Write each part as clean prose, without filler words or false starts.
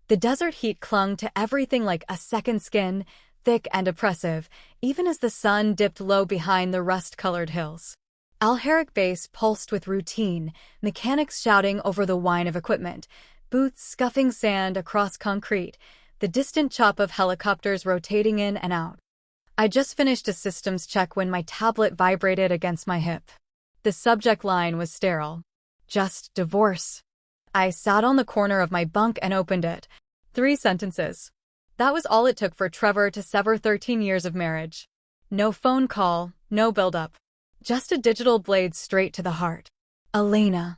The desert heat clung to everything like a second skin, thick and oppressive, even as the sun dipped low behind the rust-colored hills. Alheric base pulsed with routine, mechanics shouting over the whine of equipment, boots scuffing sand across concrete, the distant chop of helicopters rotating in and out. I just finished a systems check when my tablet vibrated against my hip. The subject line was sterile. Just divorce. I sat on the corner of my bunk and opened it. 3 sentences. That was all it took for Trevor to sever 13 years of marriage. No phone call, no build-up. Just a digital blade straight to the heart. Elena.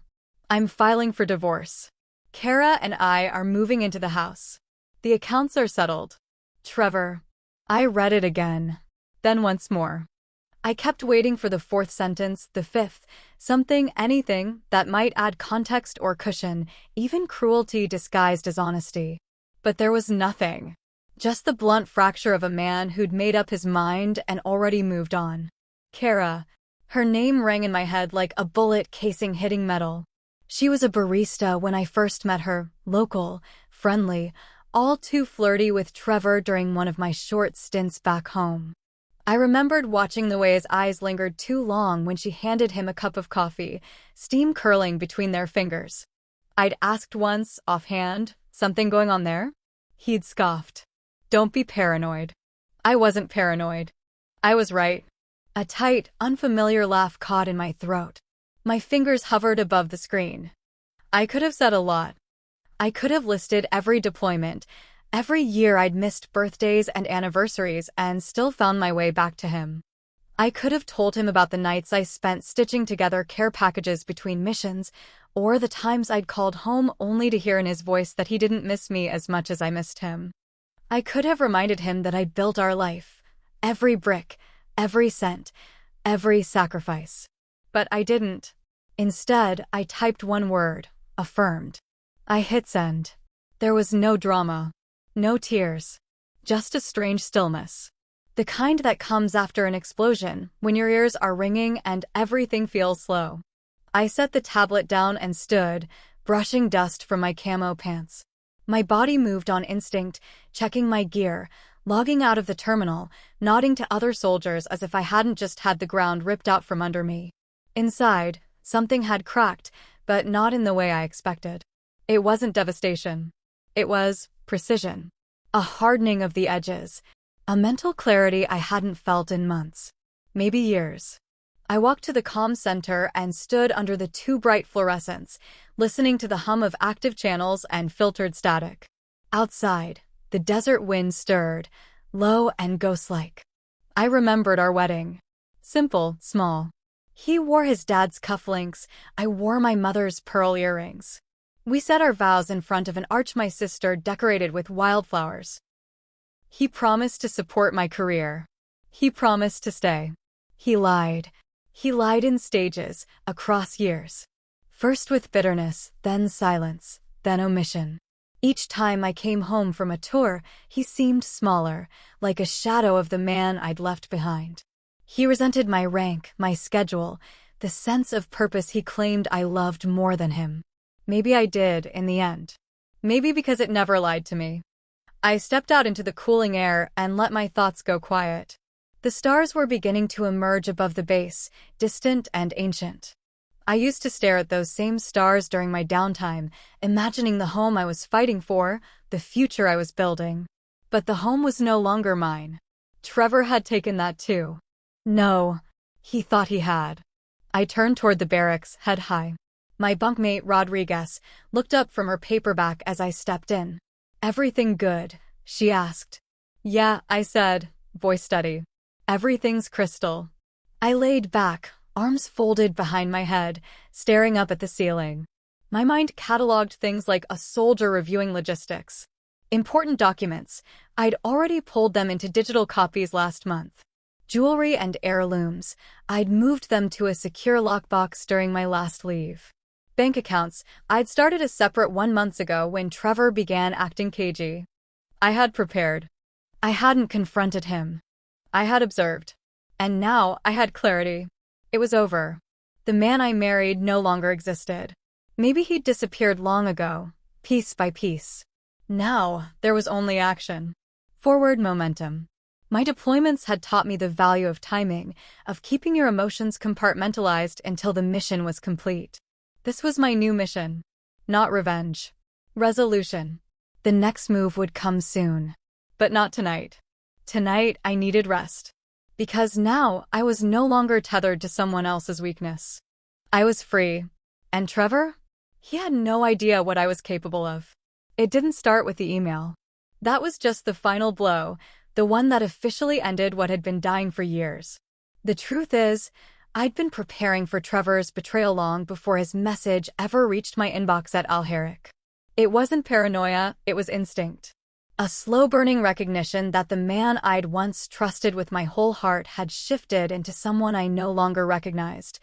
I'm filing for divorce. Kara and I are moving into the house. The accounts are settled. Trevor. I read it again. Then once more. I kept waiting for the 4th sentence, the 5th, something, anything, that might add context or cushion, even cruelty disguised as honesty. But there was nothing. Just the blunt fracture of a man who'd made up his mind and already moved on. Kara. Her name rang in my head like a bullet casing hitting metal. She was a barista when I first met her, local, friendly, all too flirty with Trevor during one of my short stints back home. I remembered watching the way his eyes lingered too long when she handed him a cup of coffee, steam curling between their fingers. I'd asked once, offhand, something going on there? He'd scoffed. Don't be paranoid. I wasn't paranoid. I was right. A tight, unfamiliar laugh caught in my throat. My fingers hovered above the screen. I could have said a lot. I could have listed every deployment, every year I'd missed birthdays and anniversaries and still found my way back to him. I could have told him about the nights I spent stitching together care packages between missions, or the times I'd called home only to hear in his voice that he didn't miss me as much as I missed him. I could have reminded him that I'd built our life, every brick, every cent, every sacrifice. But I didn't. Instead, I typed one word, affirmed. I hit send. There was no drama. No tears. Just a strange stillness. The kind that comes after an explosion, when your ears are ringing and everything feels slow. I set the tablet down and stood, brushing dust from my camo pants. My body moved on instinct, checking my gear, logging out of the terminal, nodding to other soldiers as if I hadn't just had the ground ripped out from under me. Inside, something had cracked, but not in the way I expected. It wasn't devastation. It was precision. A hardening of the edges. A mental clarity I hadn't felt in months. Maybe years. I walked to the comm center and stood under the too bright fluorescents, listening to the hum of active channels and filtered static. Outside, the desert wind stirred, low and ghost-like. I remembered our wedding. Simple, small. He wore his dad's cufflinks, I wore my mother's pearl earrings. We said our vows in front of an arch my sister decorated with wildflowers. He promised to support my career. He promised to stay. He lied. He lied in stages, across years. First with bitterness, then silence, then omission. Each time I came home from a tour, he seemed smaller, like a shadow of the man I'd left behind. He resented my rank, my schedule, the sense of purpose he claimed I loved more than him. Maybe I did, in the end. Maybe because it never lied to me. I stepped out into the cooling air and let my thoughts go quiet. The stars were beginning to emerge above the base, distant and ancient. I used to stare at those same stars during my downtime, imagining the home I was fighting for, the future I was building. But the home was no longer mine. Trevor had taken that too. No, he thought he had. I turned toward the barracks, head high. My bunkmate, Rodriguez, looked up from her paperback as I stepped in. Everything good? She asked. Yeah, I said, voice steady. Everything's crystal. I laid back, arms folded behind my head, staring up at the ceiling. My mind cataloged things like a soldier reviewing logistics. Important documents. I'd already pulled them into digital copies last month. Jewelry and heirlooms. I'd moved them to a secure lockbox during my last leave. Bank accounts. I'd started a separate one months ago when Trevor began acting cagey. I had prepared. I hadn't confronted him. I had observed. And now I had clarity. It was over. The man I married no longer existed. Maybe he'd disappeared long ago, piece by piece. Now, there was only action. Forward momentum. My deployments had taught me the value of timing, of keeping your emotions compartmentalized until the mission was complete. This was my new mission. Not revenge. Resolution. The next move would come soon. But not tonight. Tonight, I needed rest. Because now, I was no longer tethered to someone else's weakness. I was free. And Trevor? He had no idea what I was capable of. It didn't start with the email. That was just the final blow, the one that officially ended what had been dying for years. The truth is, I'd been preparing for Trevor's betrayal long before his message ever reached my inbox at Alheric. It wasn't paranoia, it was instinct. A slow-burning recognition that the man I'd once trusted with my whole heart had shifted into someone I no longer recognized.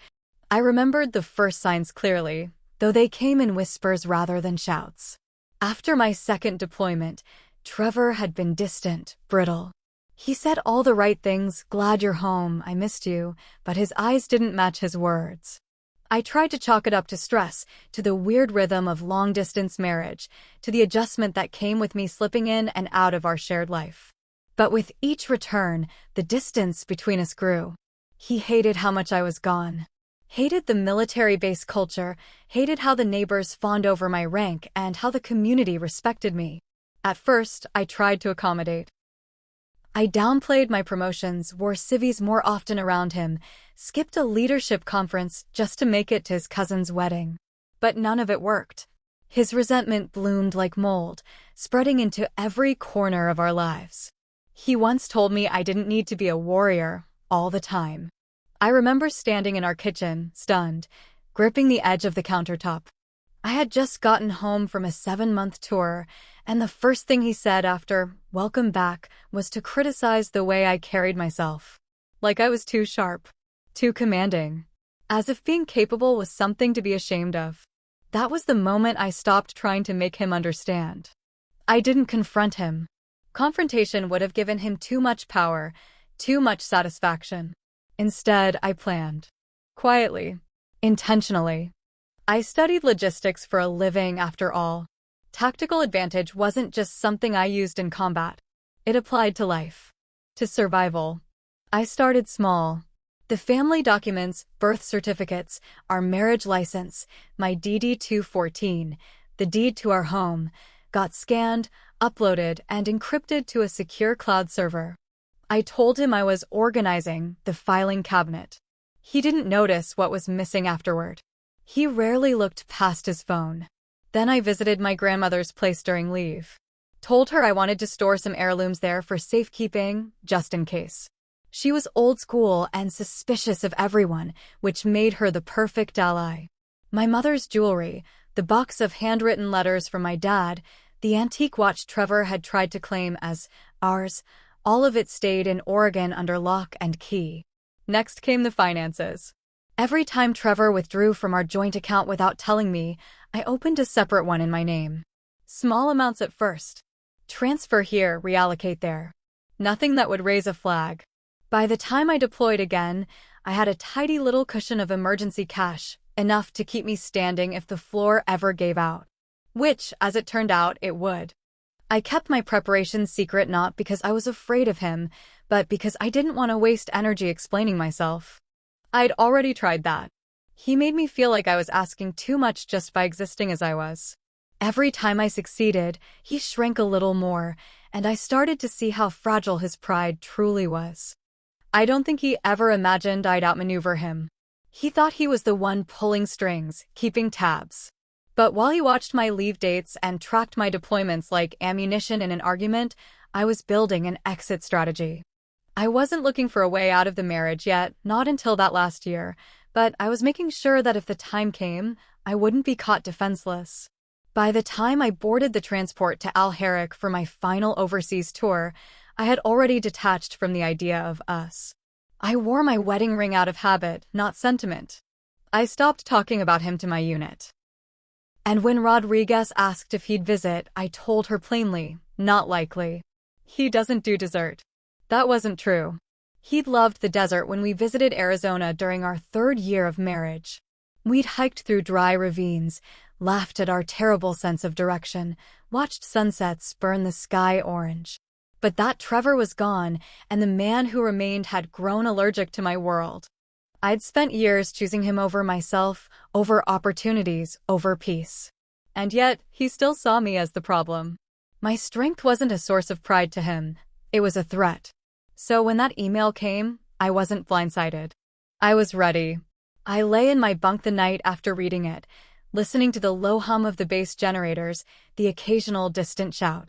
I remembered the first signs clearly, though they came in whispers rather than shouts. After my second deployment, Trevor had been distant, brittle. He said all the right things, glad you're home, I missed you, but his eyes didn't match his words. I tried to chalk it up to stress, to the weird rhythm of long-distance marriage, to the adjustment that came with me slipping in and out of our shared life. But with each return, the distance between us grew. He hated how much I was gone. Hated the military-based culture, hated how the neighbors fawned over my rank and how the community respected me. At first, I tried to accommodate. I downplayed my promotions, wore civvies more often around him, skipped a leadership conference just to make it to his cousin's wedding. But none of it worked. His resentment bloomed like mold, spreading into every corner of our lives. He once told me I didn't need to be a warrior all the time. I remember standing in our kitchen, stunned, gripping the edge of the countertop. I had just gotten home from a 7-month tour, and the first thing he said after, "Welcome back," was to criticize the way I carried myself. Like I was too sharp, too commanding. As if being capable was something to be ashamed of. That was the moment I stopped trying to make him understand. I didn't confront him. Confrontation would have given him too much power, too much satisfaction. Instead, I planned. Quietly. Intentionally. I studied logistics for a living after all. Tactical advantage wasn't just something I used in combat. It applied to life. To survival. I started small. The family documents, birth certificates, our marriage license, my DD-214, the deed to our home, got scanned, uploaded, and encrypted to a secure cloud server. I told him I was organizing the filing cabinet. He didn't notice what was missing afterward. He rarely looked past his phone. Then I visited my grandmother's place during leave. Told her I wanted to store some heirlooms there for safekeeping, just in case. She was old school and suspicious of everyone, which made her the perfect ally. My mother's jewelry, the box of handwritten letters from my dad, the antique watch Trevor had tried to claim as ours, all of it stayed in Oregon under lock and key. Next came the finances. Every time Trevor withdrew from our joint account without telling me, I opened a separate one in my name. Small amounts at first. Transfer here, reallocate there. Nothing that would raise a flag. By the time I deployed again, I had a tidy little cushion of emergency cash, enough to keep me standing if the floor ever gave out. Which, as it turned out, it would. I kept my preparations secret not because I was afraid of him, but because I didn't want to waste energy explaining myself. I'd already tried that. He made me feel like I was asking too much just by existing as I was. Every time I succeeded, he shrank a little more, and I started to see how fragile his pride truly was. I don't think he ever imagined I'd outmaneuver him. He thought he was the one pulling strings, keeping tabs. But while he watched my leave dates and tracked my deployments like ammunition in an argument, I was building an exit strategy. I wasn't looking for a way out of the marriage yet, not until that last year, but I was making sure that if the time came, I wouldn't be caught defenseless. By the time I boarded the transport to Alheric for my final overseas tour, I had already detached from the idea of us. I wore my wedding ring out of habit, not sentiment. I stopped talking about him to my unit. And when Rodriguez asked if he'd visit, I told her plainly, not likely. He doesn't do dessert. That wasn't true. He'd loved the desert when we visited Arizona during our 3rd year of marriage. We'd hiked through dry ravines, laughed at our terrible sense of direction, watched sunsets burn the sky orange. But that Trevor was gone, and the man who remained had grown allergic to my world. I'd spent years choosing him over myself, over opportunities, over peace. And yet, he still saw me as the problem. My strength wasn't a source of pride to him, it was a threat. So when that email came, I wasn't blindsided. I was ready. I lay in my bunk the night after reading it, listening to the low hum of the bass generators, the occasional distant shout.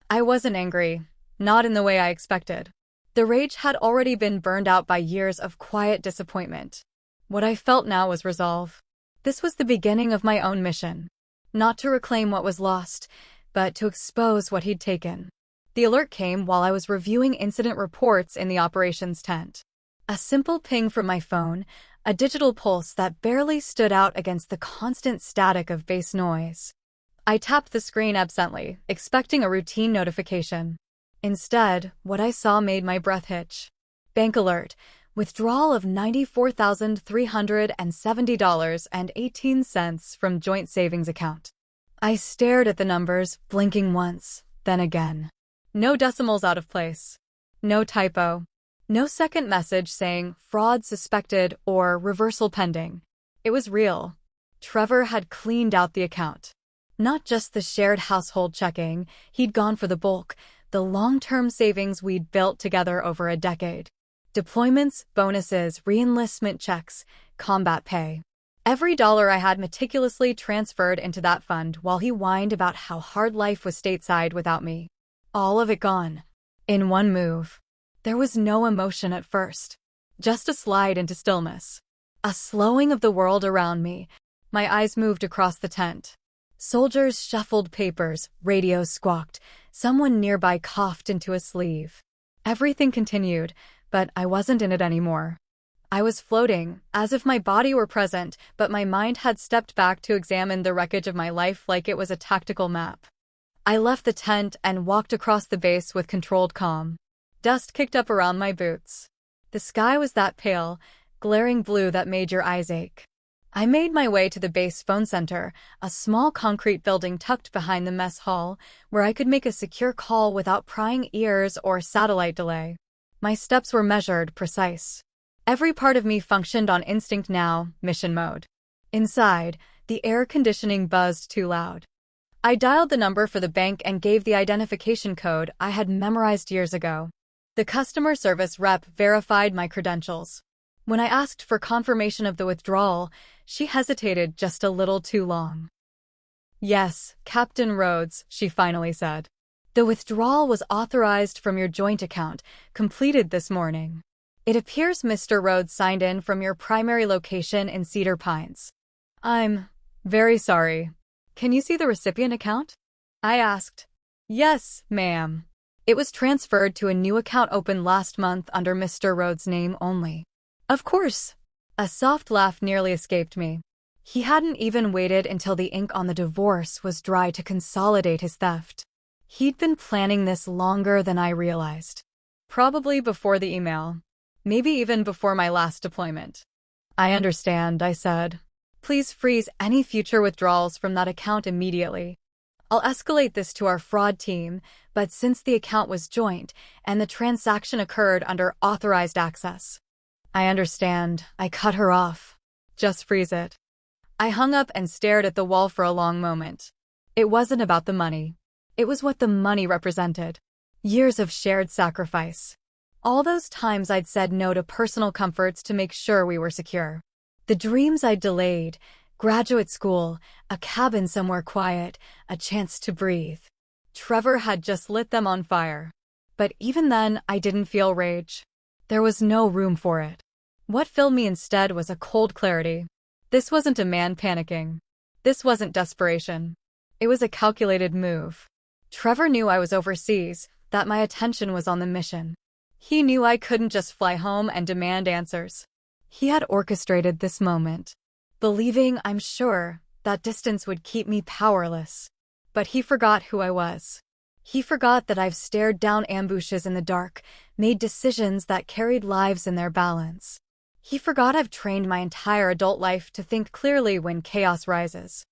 I wasn't angry, not in the way I expected. The rage had already been burned out by years of quiet disappointment. What I felt now was resolve. This was the beginning of my own mission. Not to reclaim what was lost, but to expose what he'd taken. The alert came while I was reviewing incident reports in the operations tent. A simple ping from my phone, a digital pulse that barely stood out against the constant static of bass noise. I tapped the screen absently, expecting a routine notification. Instead, what I saw made my breath hitch. Bank alert. Withdrawal of $94,370.18 from joint savings account. I stared at the numbers, blinking once, then again. No decimals out of place. No typo. No second message saying fraud suspected or reversal pending. It was real. Trevor had cleaned out the account. Not just the shared household checking, he'd gone for the bulk, the long-term savings we'd built together over a decade. Deployments, bonuses, re-enlistment checks, combat pay. Every dollar I had meticulously transferred into that fund while he whined about how hard life was stateside without me. All of it gone. In one move. There was no emotion at first. Just a slide into stillness. A slowing of the world around me. My eyes moved across the tent. Soldiers shuffled papers, radios squawked. Someone nearby coughed into a sleeve. Everything continued, but I wasn't in it anymore. I was floating, as if my body were present, but my mind had stepped back to examine the wreckage of my life like it was a tactical map. I left the tent and walked across the base with controlled calm. Dust kicked up around my boots. The sky was that pale, glaring blue that made your eyes ache. I made my way to the base phone center, a small concrete building tucked behind the mess hall, where I could make a secure call without prying ears or satellite delay. My steps were measured, precise. Every part of me functioned on instinct now, mission mode. Inside, the air conditioning buzzed too loud. I dialed the number for the bank and gave the identification code I had memorized years ago. The customer service rep verified my credentials. When I asked for confirmation of the withdrawal, she hesitated just a little too long. "Yes, Captain Rhodes," she finally said. "The withdrawal was authorized from your joint account, completed this morning. It appears Mr. Rhodes signed in from your primary location in Cedar Pines." "I'm very sorry. Can you see the recipient account?" I asked. "Yes, ma'am. It was transferred to a new account opened last month under Mr. Rhodes' name only." "Of course." A soft laugh nearly escaped me. He hadn't even waited until the ink on the divorce was dry to consolidate his theft. He'd been planning this longer than I realized. Probably before the email. Maybe even before my last deployment. "I understand," I said. "Please freeze any future withdrawals from that account immediately. I'll escalate this to our fraud team, but since the account was joint and the transaction occurred under authorized access." "I understand," I cut her off. "Just freeze it." I hung up and stared at the wall for a long moment. It wasn't about the money. It was what the money represented. Years of shared sacrifice. All those times I'd said no to personal comforts to make sure we were secure. The dreams I'd delayed, graduate school, a cabin somewhere quiet, a chance to breathe. Trevor had just lit them on fire. But even then, I didn't feel rage. There was no room for it. What filled me instead was a cold clarity. This wasn't a man panicking. This wasn't desperation. It was a calculated move. Trevor knew I was overseas, that my attention was on the mission. He knew I couldn't just fly home and demand answers. He had orchestrated this moment, believing, I'm sure, that distance would keep me powerless. But he forgot who I was. He forgot that I've stared down ambushes in the dark, made decisions that carried lives in their balance. He forgot I've trained my entire adult life to think clearly when chaos rises.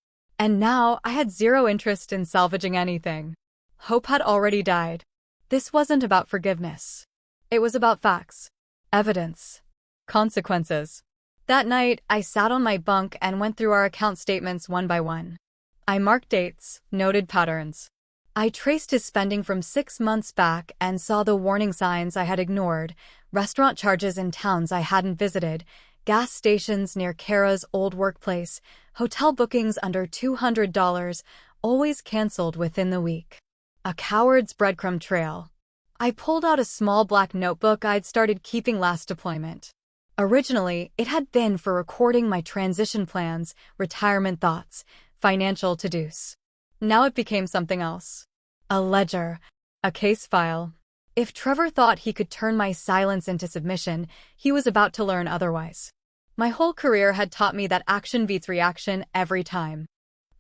And now I had zero interest in salvaging anything. Hope had already died. This wasn't about forgiveness. It was about facts, evidence, consequences. That night, I sat on my bunk and went through our account statements one by one. I marked dates, noted patterns. I traced his spending from 6 months back and saw the warning signs I had ignored: restaurant charges in towns I hadn't visited, gas stations near Kara's old workplace, hotel bookings under $200, always canceled within the week. A coward's breadcrumb trail. I pulled out a small black notebook I'd started keeping last deployment. Originally, it had been for recording my transition plans, retirement thoughts, financial to-dos. Now it became something else. A ledger. A case file. If Trevor thought he could turn my silence into submission, he was about to learn otherwise. My whole career had taught me that action beats reaction every time.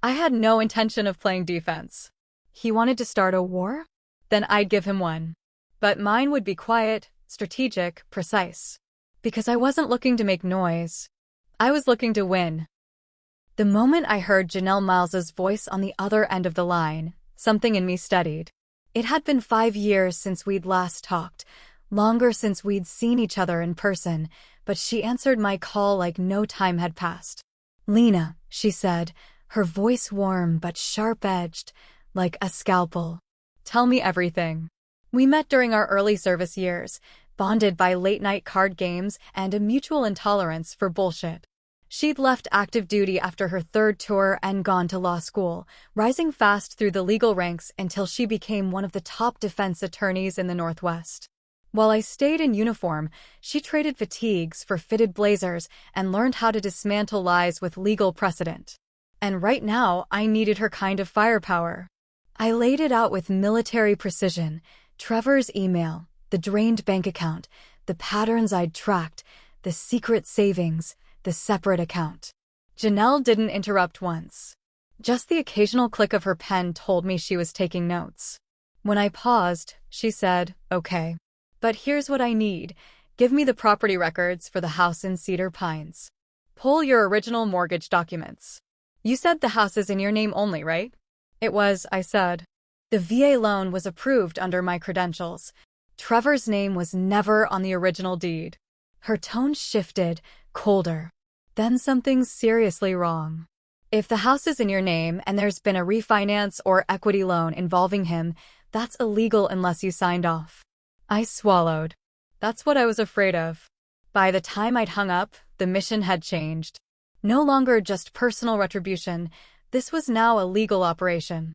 I had no intention of playing defense. He wanted to start a war? Then I'd give him one. But mine would be quiet, strategic, precise. Because I wasn't looking to make noise. I was looking to win. The moment I heard Janelle Miles's voice on the other end of the line, something in me steadied. It had been 5 years since we'd last talked, longer since we'd seen each other in person, but she answered my call like no time had passed. "Lena," she said, her voice warm but sharp-edged, like a scalpel. "Tell me everything." We met during our early service years, bonded by late-night card games and a mutual intolerance for bullshit. She'd left active duty after her 3rd tour and gone to law school, rising fast through the legal ranks until she became one of the top defense attorneys in the Northwest. While I stayed in uniform, she traded fatigues for fitted blazers and learned how to dismantle lies with legal precedent. And right now, I needed her kind of firepower. I laid it out with military precision: Trevor's email, the drained bank account, the patterns I'd tracked, the secret savings, the separate account. Janelle didn't interrupt once. Just the occasional click of her pen told me she was taking notes. When I paused, she said, "Okay. But here's what I need. Give me the property records for the house in Cedar Pines. Pull your original mortgage documents." "You said the house is in your name only, right?" "It was," I said. "The VA loan was approved under my credentials. Trevor's name was never on the original deed." Her tone shifted, colder. "Then something's seriously wrong. If the house is in your name and there's been a refinance or equity loan involving him, that's illegal unless you signed off." I swallowed. That's what I was afraid of. By the time I'd hung up, the mission had changed. No longer just personal retribution, this was now a legal operation.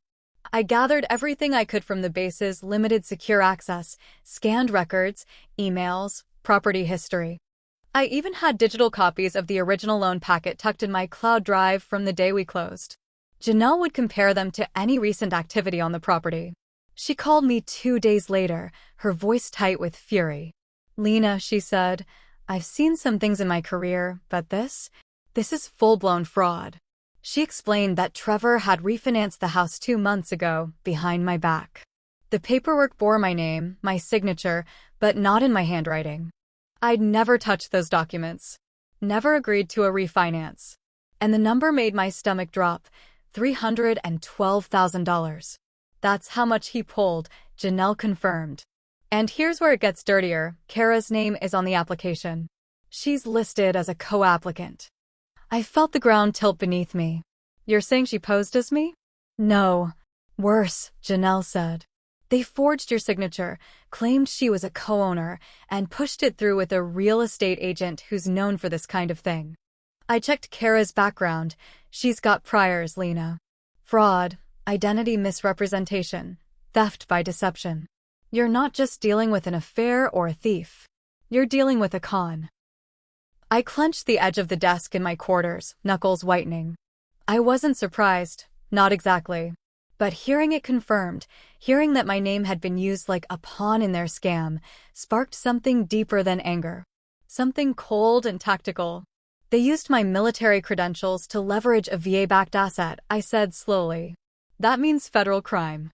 I gathered everything I could from the base's limited secure access, scanned records, emails, property history. I even had digital copies of the original loan packet tucked in my cloud drive from the day we closed. Janelle would compare them to any recent activity on the property. She called me 2 days later, her voice tight with fury. "Lena," she said, "I've seen some things in my career, but this is full-blown fraud." She explained that Trevor had refinanced the house 2 months ago, behind my back. The paperwork bore my name, my signature, but not in my handwriting. I'd never touched those documents. Never agreed to a refinance. And the number made my stomach drop: $312,000. That's how much he pulled, Janelle confirmed. And here's where it gets dirtier: Kara's name is on the application. She's listed as a co-applicant. I felt the ground tilt beneath me. "You're saying she posed as me?" "No. Worse," Janelle said. "They forged your signature, claimed she was a co-owner, and pushed it through with a real estate agent who's known for this kind of thing." I checked Kara's background. She's got priors, Lena. Fraud, identity misrepresentation, theft by deception. You're not just dealing with an affair or a thief. You're dealing with a con. I clenched the edge of the desk in my quarters, knuckles whitening. I wasn't surprised, not exactly. But hearing it confirmed, hearing that my name had been used like a pawn in their scam, sparked something deeper than anger. Something cold and tactical. "They used my military credentials to leverage a VA-backed asset," I said slowly. "That means federal crime."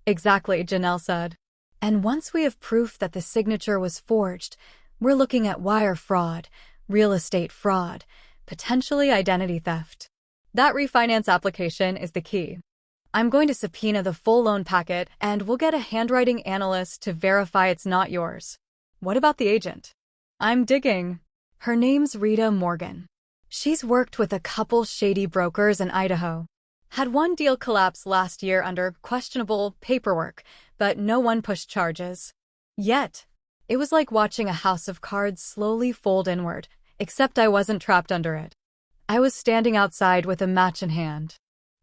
"Exactly," Janelle said. "And once we have proof that the signature was forged, we're looking at wire fraud, real estate fraud, potentially identity theft. That refinance application is the key. I'm going to subpoena the full loan packet, and we'll get a handwriting analyst to verify it's not yours. What about the agent? I'm digging. Her name's Rita Morgan. She's worked with a couple shady brokers in Idaho. Had one deal collapse last year under questionable paperwork, but no one pushed charges. Yet, it was like watching a house of cards slowly fold inward, except I wasn't trapped under it. I was standing outside with a match in hand.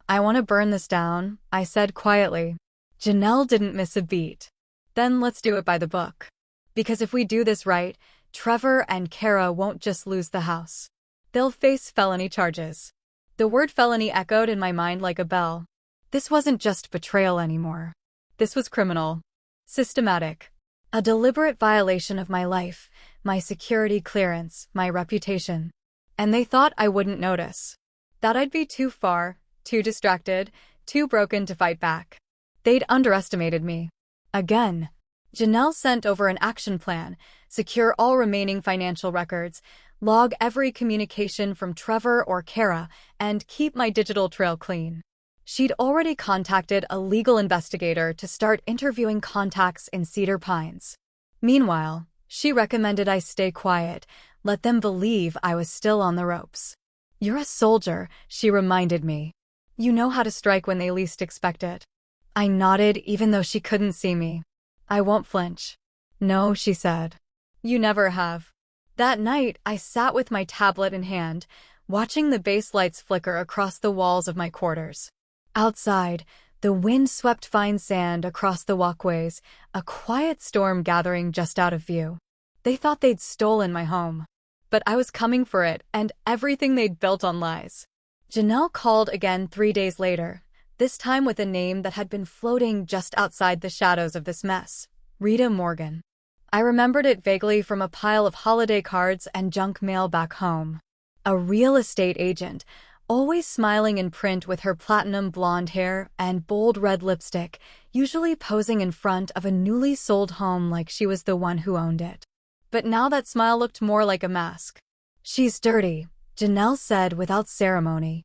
I want to burn this down, I said quietly. Janelle didn't miss a beat. Then let's do it by the book. Because if we do this right, Trevor and Kara won't just lose the house. They'll face felony charges. The word felony echoed in my mind like a bell. This wasn't just betrayal anymore. This was criminal. Systematic. A deliberate violation of my life, my security clearance, my reputation. And they thought I wouldn't notice. That I'd be too far, too distracted, too broken to fight back. They'd underestimated me. Again. Janelle sent over an action plan, secure all remaining financial records, log every communication from Trevor or Kara, and keep my digital trail clean. She'd already contacted a legal investigator to start interviewing contacts in Cedar Pines. Meanwhile, she recommended I stay quiet, let them believe I was still on the ropes. You're a soldier, she reminded me. You know how to strike when they least expect it. I nodded even though she couldn't see me. I won't flinch. No, she said. You never have. That night, I sat with my tablet in hand, watching the base lights flicker across the walls of my quarters. Outside, the wind swept fine sand across the walkways, a quiet storm gathering just out of view. They thought they'd stolen my home. But I was coming for it, and everything they'd built on lies. Janelle called again 3 days later, this time with a name that had been floating just outside the shadows of this mess. Rita Morgan. I remembered it vaguely from a pile of holiday cards and junk mail back home. A real estate agent, always smiling in print with her platinum blonde hair and bold red lipstick, usually posing in front of a newly sold home like she was the one who owned it. But now that smile looked more like a mask. She's dirty, Janelle said without ceremony.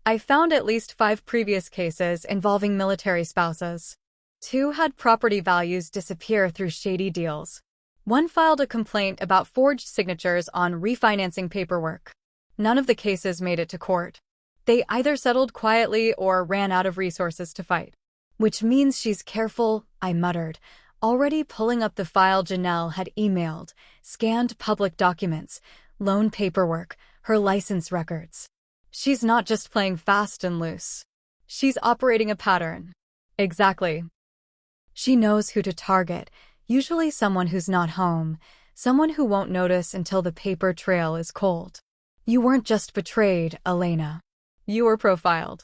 I found at least 5 previous cases involving military spouses. 2 had property values disappear through shady deals. 1 filed a complaint about forged signatures on refinancing paperwork. None of the cases made it to court. They either settled quietly or ran out of resources to fight. Which means she's careful, I muttered, already pulling up the file Janelle had emailed, scanned public documents, loan paperwork, her license records. She's not just playing fast and loose. She's operating a pattern. Exactly. She knows who to target, usually someone who's not home, someone who won't notice until the paper trail is cold. You weren't just betrayed, Elena. You were profiled.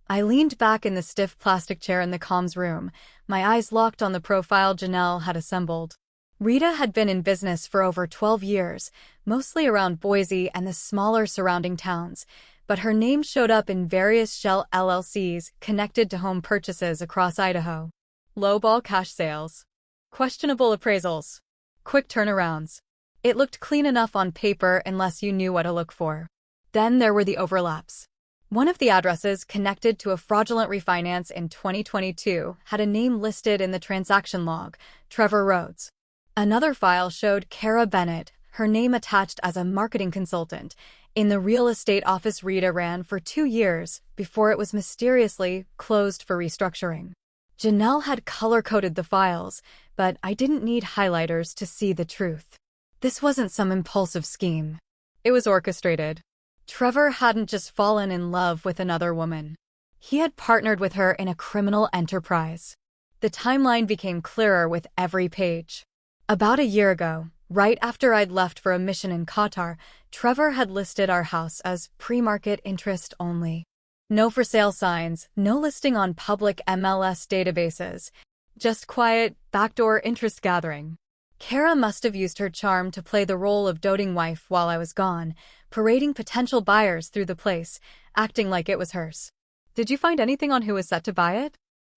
I leaned back in the stiff plastic chair in the comms room, my eyes locked on the profile Janelle had assembled. Rita had been in business for over 12 years, mostly around Boise and the smaller surrounding towns, but her name showed up in various shell LLCs connected to home purchases across Idaho. Lowball cash sales. Questionable appraisals. Quick turnarounds. It looked clean enough on paper unless you knew what to look for. Then there were the overlaps. One of the addresses connected to a fraudulent refinance in 2022 had a name listed in the transaction log, Trevor Rhodes. Another file showed Kara Bennett, her name attached as a marketing consultant, in the real estate office Rita ran for 2 years before it was mysteriously closed for restructuring. Janelle had color-coded the files, but I didn't need highlighters to see the truth. This wasn't some impulsive scheme. It was orchestrated. Trevor hadn't just fallen in love with another woman. He had partnered with her in a criminal enterprise. The timeline became clearer with every page. About a year ago, right after I'd left for a mission in Qatar, Trevor had listed our house as pre-market interest only. No for sale signs, no listing on public MLS databases. Just quiet, backdoor interest gathering. Kara must have used her charm to play the role of doting wife while I was gone, parading potential buyers through the place, acting like it was hers. Did you find anything on who was set to buy it?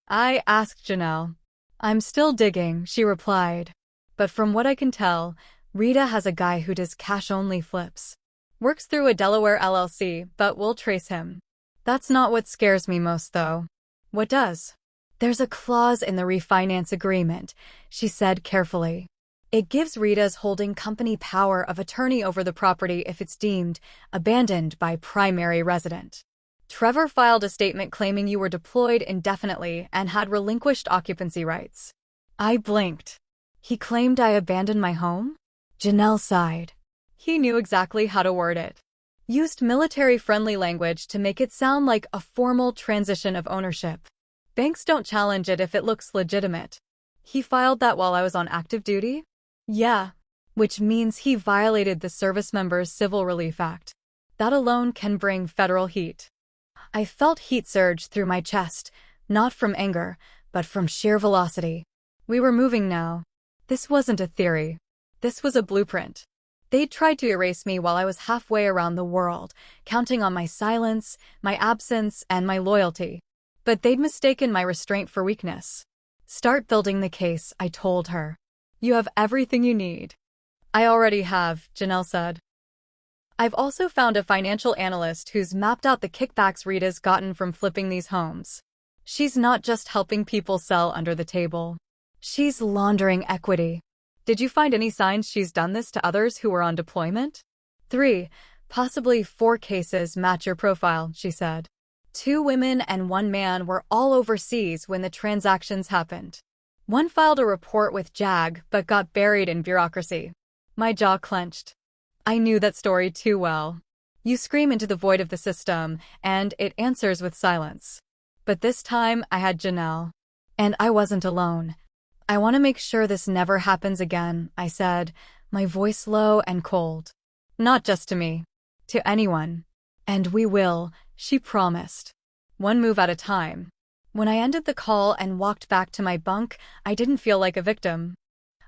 I asked Janelle. I'm still digging, she replied. But from what I can tell, Rita has a guy who does cash-only flips. Works through a Delaware LLC, but we'll trace him. That's not what scares me most, though. What does? There's a clause in the refinance agreement, she said carefully. It gives Rita's holding company power of attorney over the property if it's deemed abandoned by primary resident. Trevor filed a statement claiming you were deployed indefinitely and had relinquished occupancy rights. I blinked. He claimed I abandoned my home? Janelle sighed. He knew exactly how to word it. Used military-friendly language to make it sound like a formal transition of ownership. Banks don't challenge it if it looks legitimate. He filed that while I was on active duty? Yeah. Which means he violated the Service Members Civil Relief Act. That alone can bring federal heat. I felt heat surge through my chest, not from anger, but from sheer velocity. We were moving now. This wasn't a theory. This was a blueprint. They'd tried to erase me while I was halfway around the world, counting on my silence, my absence, and my loyalty. But they'd mistaken my restraint for weakness. Start building the case, I told her. You have everything you need. I already have, Janelle said. I've also found a financial analyst who's mapped out the kickbacks Rita's gotten from flipping these homes. She's not just helping people sell under the table. She's laundering equity. Did you find any signs she's done this to others who were on deployment? 3, possibly 4 cases match your profile, she said. 2 women and 1 man were all overseas when the transactions happened. One filed a report with JAG but got buried in bureaucracy. My jaw clenched. I knew that story too well. You scream into the void of the system, and it answers with silence. But this time, I had Janelle. And I wasn't alone. I want to make sure this never happens again, I said, my voice low and cold. Not just to me. To anyone. And we will, she promised. 1 move at a time. When I ended the call and walked back to my bunk, I didn't feel like a victim.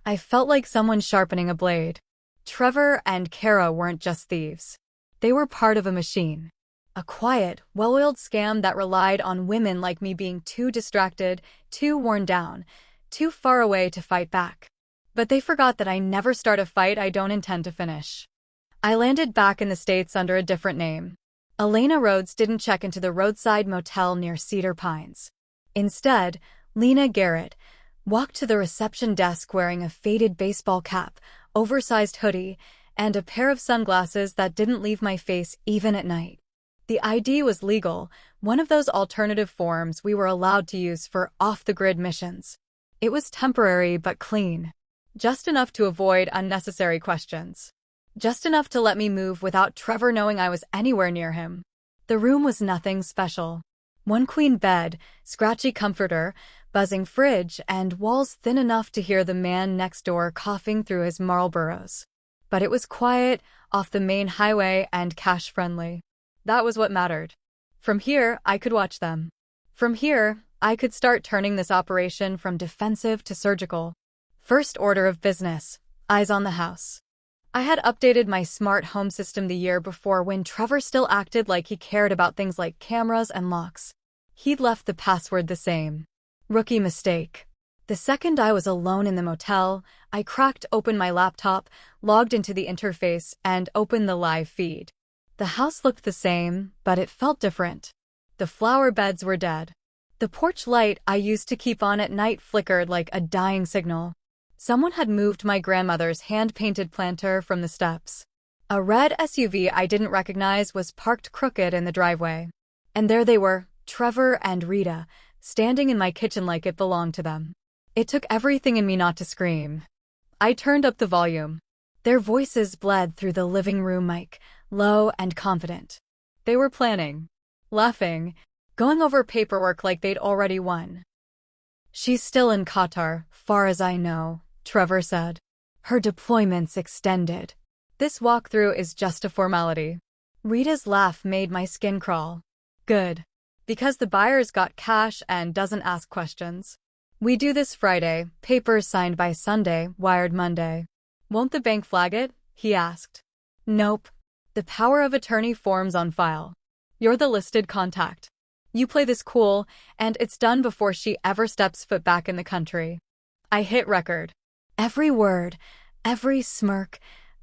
I felt like someone sharpening a blade. Trevor and Kara weren't just thieves. They were part of a machine. A quiet, well-oiled scam that relied on women like me being too distracted, too worn down, too far away to fight back. But they forgot that I never start a fight I don't intend to finish. I landed back in the States under a different name. Elena Rhodes didn't check into the roadside motel near Cedar Pines. Instead, Lena Garrett walked to the reception desk wearing a faded baseball cap, oversized hoodie, and a pair of sunglasses that didn't leave my face even at night. The ID was legal, one of those alternative forms we were allowed to use for off-the-grid missions. It was temporary but clean. Just enough to avoid unnecessary questions. Just enough to let me move without Trevor knowing I was anywhere near him. The room was nothing special. 1 queen bed, scratchy comforter, buzzing fridge, and walls thin enough to hear the man next door coughing through his Marlboros. But it was quiet, off the main highway, and cash-friendly. That was what mattered. From here, I could watch them. From here, I could start turning this operation from defensive to surgical. First order of business, eyes on the house. I had updated my smart home system the year before when Trevor still acted like he cared about things like cameras and locks. He'd left the password the same. Rookie mistake. The second I was alone in the motel, I cracked open my laptop, logged into the interface, and opened the live feed. The house looked the same, but it felt different. The flower beds were dead. The porch light I used to keep on at night flickered like a dying signal. Someone had moved my grandmother's hand-painted planter from the steps. A red SUV I didn't recognize was parked crooked in the driveway. And there they were, Trevor and Rita, standing in my kitchen like it belonged to them. It took everything in me not to scream. I turned up the volume. Their voices bled through the living room mic, low and confident. They were planning, laughing, going over paperwork like they'd already won. She's still in Qatar, far as I know, Trevor said. Her deployment's extended. This walkthrough is just a formality. Rita's laugh made my skin crawl. Good. Because the buyer's got cash and doesn't ask questions. We do this Friday, papers signed by Sunday, wired Monday. Won't the bank flag it? He asked. Nope. The power of attorney form's on file. You're the listed contact. You play this cool, and it's done before she ever steps foot back in the country. I hit record. Every word, every smirk,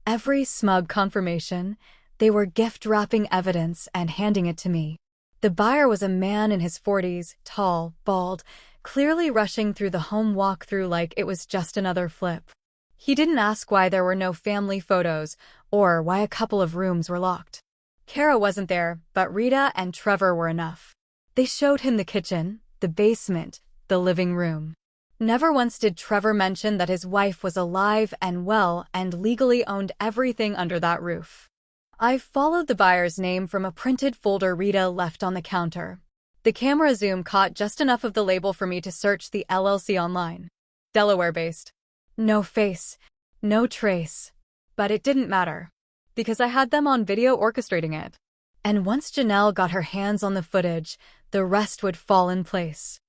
every smug confirmation, they were gift-wrapping evidence and handing it to me. The buyer was a man in his 40s, tall, bald, clearly rushing through the home walkthrough like it was just another flip. He didn't ask why there were no family photos or why a couple of rooms were locked. Kara wasn't there, but Rita and Trevor were enough. They showed him the kitchen, the basement, the living room. Never once did Trevor mention that his wife was alive and well and legally owned everything under that roof. I followed the buyer's name from a printed folder Rita left on the counter. The camera zoom caught just enough of the label for me to search the LLC online. Delaware-based. No face, no trace. But it didn't matter, because I had them on video orchestrating it. And once Janelle got her hands on the footage, the rest would fall in place.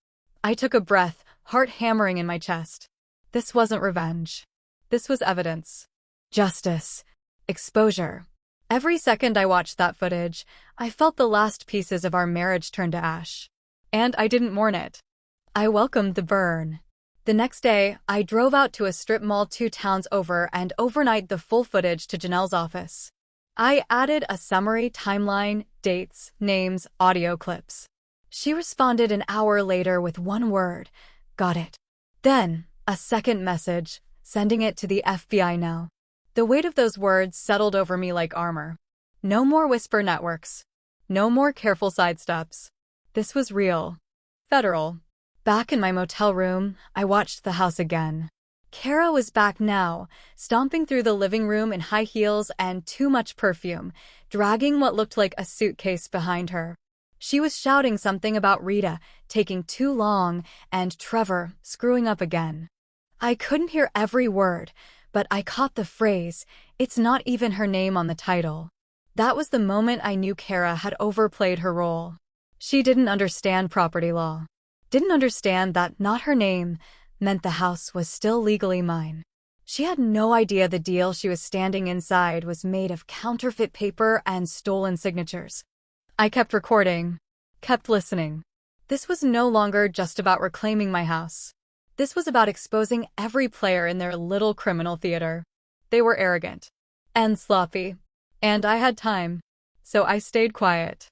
I took a breath, heart hammering in my chest. This wasn't revenge. This was evidence. Justice. Exposure. Every second I watched that footage, I felt the last pieces of our marriage turn to ash. And I didn't mourn it. I welcomed the burn. The next day, I drove out to a strip mall 2 towns over and overnight the full footage to Janelle's office. I added a summary, timeline, dates, names, audio clips. She responded an hour later with one word, "Got it." Then, a second message, sending it to the FBI now. The weight of those words settled over me like armor. No more whisper networks. No more careful sidesteps. This was real. Federal. Back in my motel room, I watched the house again. Kara was back now, stomping through the living room in high heels and too much perfume, dragging what looked like a suitcase behind her. She was shouting something about Rita taking too long and Trevor screwing up again. I couldn't hear every word, but I caught the phrase, "It's not even her name on the title." That was the moment I knew Kara had overplayed her role. She didn't understand property law. Didn't understand that not her name meant the house was still legally mine. She had no idea the deal she was standing inside was made of counterfeit paper and stolen signatures. I kept recording, kept listening. This was no longer just about reclaiming my house. This was about exposing every player in their little criminal theater. They were arrogant and sloppy, and I had time, so I stayed quiet.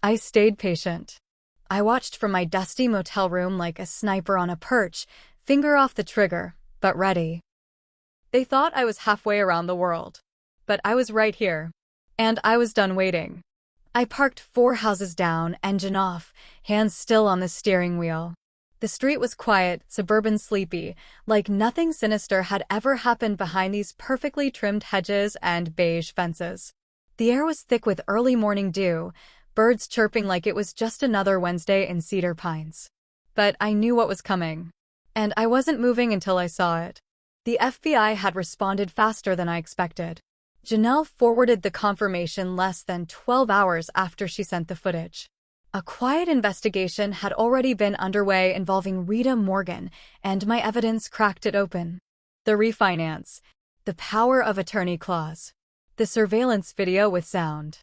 I stayed patient. I watched from my dusty motel room like a sniper on a perch, finger off the trigger, but ready. They thought I was halfway around the world, but I was right here, and I was done waiting. I parked 4 houses down, engine off, hands still on the steering wheel. The street was quiet, suburban, sleepy, like nothing sinister had ever happened behind these perfectly trimmed hedges and beige fences. The air was thick with early morning dew, birds chirping like it was just another Wednesday in Cedar Pines. But I knew what was coming, and I wasn't moving until I saw it. The FBI had responded faster than I expected. Janelle forwarded the confirmation less than 12 hours after she sent the footage. A quiet investigation had already been underway involving Rita Morgan, and my evidence cracked it open. The refinance, the power of attorney clause, the surveillance video with sound,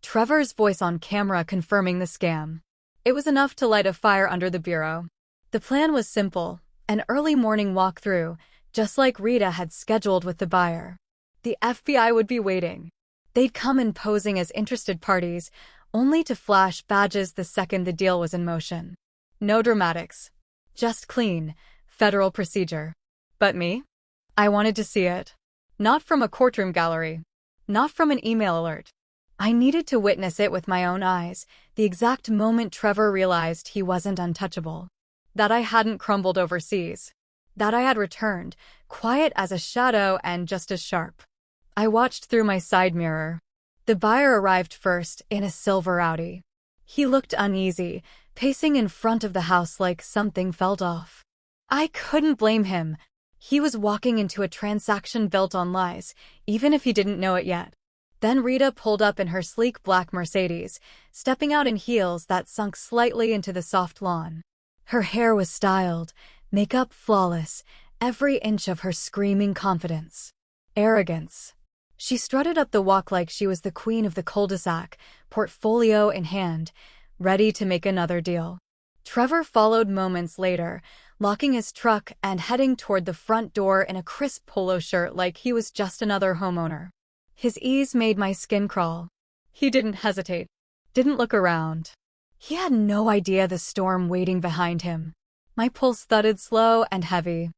Trevor's voice on camera confirming the scam. It was enough to light a fire under the bureau. The plan was simple, an early morning walkthrough, just like Rita had scheduled with the buyer. The FBI would be waiting. They'd come in posing as interested parties, only to flash badges the second the deal was in motion. No dramatics. Just clean, federal procedure. But me? I wanted to see it. Not from a courtroom gallery. Not from an email alert. I needed to witness it with my own eyes, the exact moment Trevor realized he wasn't untouchable. That I hadn't crumbled overseas. That I had returned, quiet as a shadow and just as sharp. I watched through my side mirror. The buyer arrived first, in a silver Audi. He looked uneasy, pacing in front of the house like something felt off. I couldn't blame him. He was walking into a transaction built on lies, even if he didn't know it yet. Then Rita pulled up in her sleek black Mercedes, stepping out in heels that sunk slightly into the soft lawn. Her hair was styled, makeup flawless, every inch of her screaming confidence. Arrogance. She strutted up the walk like she was the queen of the cul-de-sac, portfolio in hand, ready to make another deal. Trevor followed moments later, locking his truck and heading toward the front door in a crisp polo shirt like he was just another homeowner. His ease made my skin crawl. He didn't hesitate. Didn't look around. He had no idea the storm waiting behind him. My pulse thudded slow and heavy.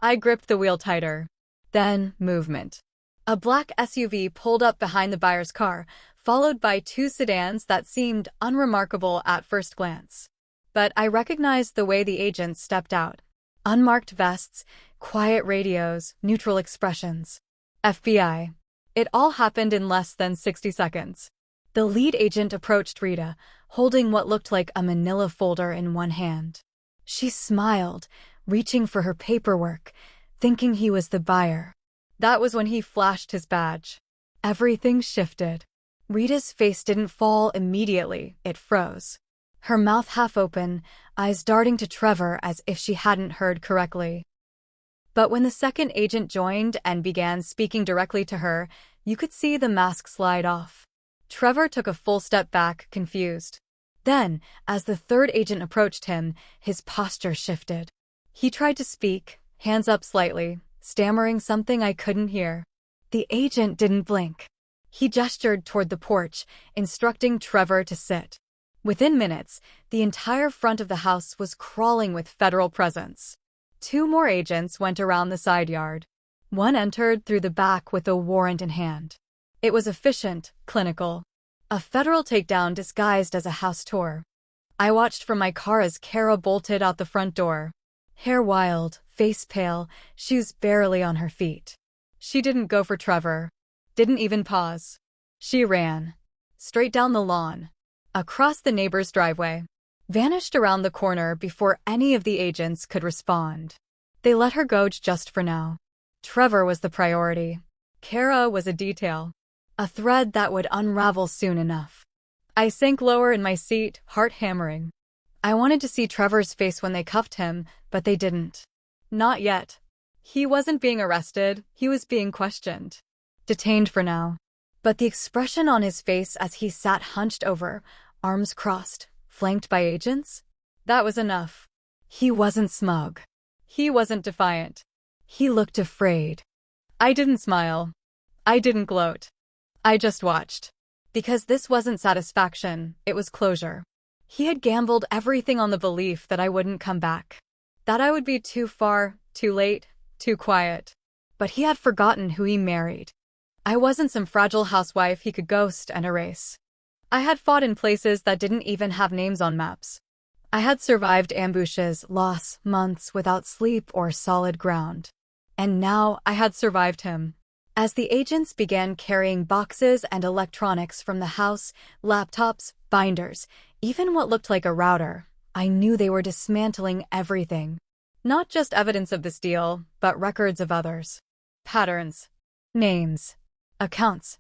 I gripped the wheel tighter. Then, movement. A black SUV pulled up behind the buyer's car, followed by two sedans that seemed unremarkable at first glance. But I recognized the way the agents stepped out. Unmarked vests, quiet radios, neutral expressions. FBI. It all happened in less than 60 seconds. The lead agent approached Rita, holding what looked like a manila folder in one hand. She smiled, reaching for her paperwork, thinking he was the buyer. That was when he flashed his badge. Everything shifted. Rita's face didn't fall immediately, it froze. Her mouth half open, eyes darting to Trevor as if she hadn't heard correctly. But when the second agent joined and began speaking directly to her, you could see the mask slide off. Trevor took a full step back, confused. Then, as the third agent approached him, his posture shifted. He tried to speak, hands up slightly, stammering something I couldn't hear. The agent didn't blink. He gestured toward the porch, instructing Trevor to sit. Within minutes, the entire front of the house was crawling with federal presence. Two more agents went around the side yard. One entered through the back with a warrant in hand. It was efficient, clinical. A federal takedown disguised as a house tour. I watched from my car as Kara bolted out the front door. Hair wild, face pale, shoes barely on her feet. She didn't go for Trevor. Didn't even pause. She ran. Straight down the lawn. Across the neighbor's driveway. Vanished around the corner before any of the agents could respond. They let her go just for now. Trevor was the priority. Kara was a detail. A thread that would unravel soon enough. I sank lower in my seat, heart hammering. I wanted to see Trevor's face when they cuffed him, but they didn't. Not yet. He wasn't being arrested, he was being questioned. Detained for now. But the expression on his face as he sat hunched over, arms crossed, flanked by agents? That was enough. He wasn't smug. He wasn't defiant. He looked afraid. I didn't smile. I didn't gloat. I just watched. Because this wasn't satisfaction, it was closure. He had gambled everything on the belief that I wouldn't come back. That I would be too far, too late, too quiet. But he had forgotten who he married. I wasn't some fragile housewife he could ghost and erase. I had fought in places that didn't even have names on maps. I had survived ambushes, loss, months without sleep or solid ground. And now I had survived him. As the agents began carrying boxes and electronics from the house, laptops, binders, even what looked like a router, I knew they were dismantling everything. Not just evidence of this deal, but records of others. Patterns. Names. Accounts.